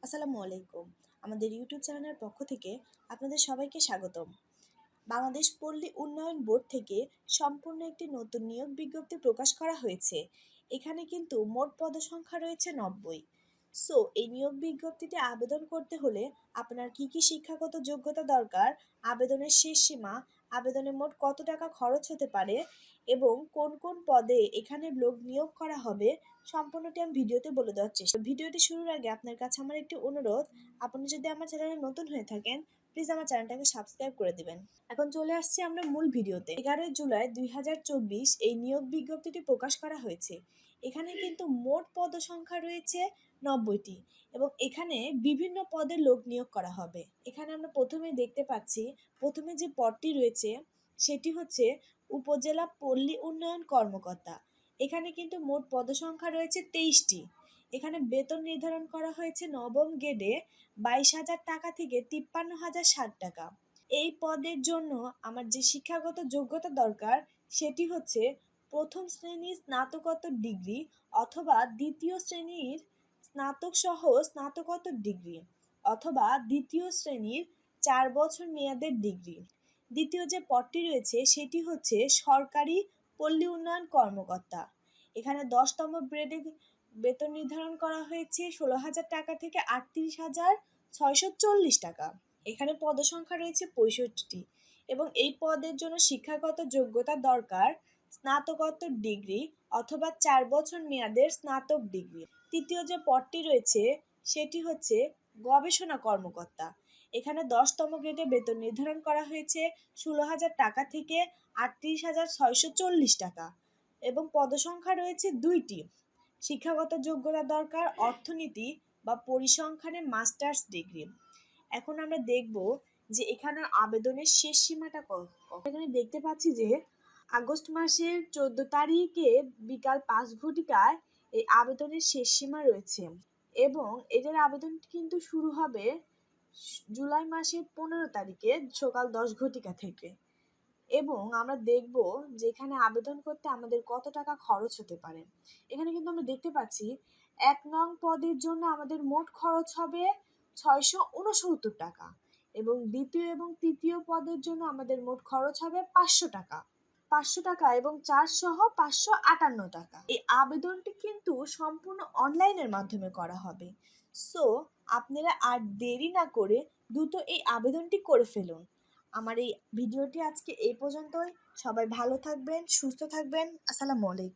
আসসালামু আলাইকুম। আমাদের ইউটিউব চ্যানেলের পক্ষ থেকে আপনাদের সবাইকে স্বাগতম। বাংলাদেশ পল্লী উন্নয়ন বোর্ড থেকে সম্পূর্ণ একটি নতুন নিয়োগ বিজ্ঞপ্তি প্রকাশ করা হয়েছে। এখানে কিন্তু মোট পদসংখ্যা রয়েছে ৯০। এই নিয়োগ বিজ্ঞপ্তিতে আবেদন করতে হলে আপনার কি শিক্ষাগত যোগ্যতা দরকার, আবেদনের শেষ সীমা, আবেদনে মোট কত টাকা খরচ হতে পারে এবং কোন কোন পদে এখানে লোক নিয়োগ করা হবে সম্পূর্ণটি আমি ভিডিওতে বলে দেওয়ার চেষ্টা। ভিডিওটি শুরুর আগে আপনার কাছে আমার একটি অনুরোধ, আপনি যদি আমার চ্যানেলে নতুন হয়ে থাকেন প্লিজ আমার চ্যানেলটাকে সাবস্ক্রাইব করে দিবেন। এখন চলে আসছি আমরা মূল ভিডিওতে। 11 জুলাই 2024 এই নিয়োগ বিজ্ঞপ্তিটি প্রকাশ করা হয়েছে। এখানে কিন্তু মোট পদসংখ্যা রয়েছে ৯০টি এবং এখানে বিভিন্ন পদে লোক নিয়োগ করা হবে। এখানে আমরা প্রথমে দেখতে পাচ্ছি, প্রথমে যে পদটি রয়েছে সেটি হচ্ছে উপজেলা পল্লী উন্নয়ন কর্মকর্তা। এখানে কিন্তু মোট পদসংখ্যা রয়েছে 23টি। এখানে বেতন নির্ধারণ করা হয়েছে নবম গ্রেডে 22,000 টাকা থেকে 53,060 টাকা। এই পদের জন্য আমার যে শিক্ষাগত যোগ্যতা দরকার সেটি হচ্ছে প্রথম শ্রেণীর স্নাতকোত্তর ডিগ্রি অথবা দ্বিতীয় শ্রেণীর স্নাতক সহ স্নাতকোত্তর ডিগ্রি অথবা দ্বিতীয় শ্রেণীর 4 বছর মেয়াদের ডিগ্রি। দ্বিতীয় যে পদটি রয়েছে সেটি হচ্ছে সরকারি পল্লী উন্নয়ন কর্মকর্তা। এখানে 10তম গ্রেডে বেতন নির্ধারণ করা হয়েছে 16,000 টাকা থেকে 38,640 টাকা। এখানে পদসংখ্যা রয়েছে 65টি এবং এই পদের জন্য শিক্ষাগত যোগ্যতা দরকার স্নাতকোত্তর ডিগ্রি অথবা 4 বছর মেয়াদের স্নাতক ডিগ্রি। তৃতীয় যে পদটি রয়েছে সেটি হচ্ছে গবেষণা কর্মকর্তা। এখানে 10তম গ্রেডে বেতন নির্ধারণ করা হয়েছে 16,000 টাকা থেকে 38,640 টাকা এবং পদসংখ্যা রয়েছে 2টি। শিক্ষাগত যোগ্যতা দরকার অর্থনীতি বা পরিসংখ্যানে মাস্টার্স ডিগ্রি। এখন আমরা দেখব যে এখানে আবেদনের শেষ সীমাটা কত। এখানে দেখতে পাচ্ছি যে আগস্ট মাসের 14 তারিখে বিকাল 5 ঘটিকায় এই আবেদনের শেষ সীমা রয়েছে এবং এটার আবেদন কিন্তু শুরু হবে জুলাই মাসের 15 তারিখে সকাল 10 ঘটিকা থেকে। এবং আমরা দেখব যে এখানে আবেদন করতে আমাদের কত টাকা খরচ হতে পারে। এখানে কিন্তু আমরা দেখতে পাচ্ছি 1 নং পদের জন্য আমাদের মোট খরচ হবে 669 টাকা এবং দ্বিতীয় এবং তৃতীয় পদের জন্য আমাদের মোট খরচ হবে 500 টাকা। 500 টাকা এবং 4 সহ 558 টাকা। এই আবেদনটি কিন্তু সম্পূর্ণ অনলাইনের মাধ্যমে করা হবে। আপনারা আর দেরি না করে দ্রুত এই আবেদনটি করে ফেলুন। আমার এই ভিডিওটি আজকে এই পর্যন্তই। সবাই ভালো থাকবেন, সুস্থ থাকবেন। আসসালামু আলাইকুম।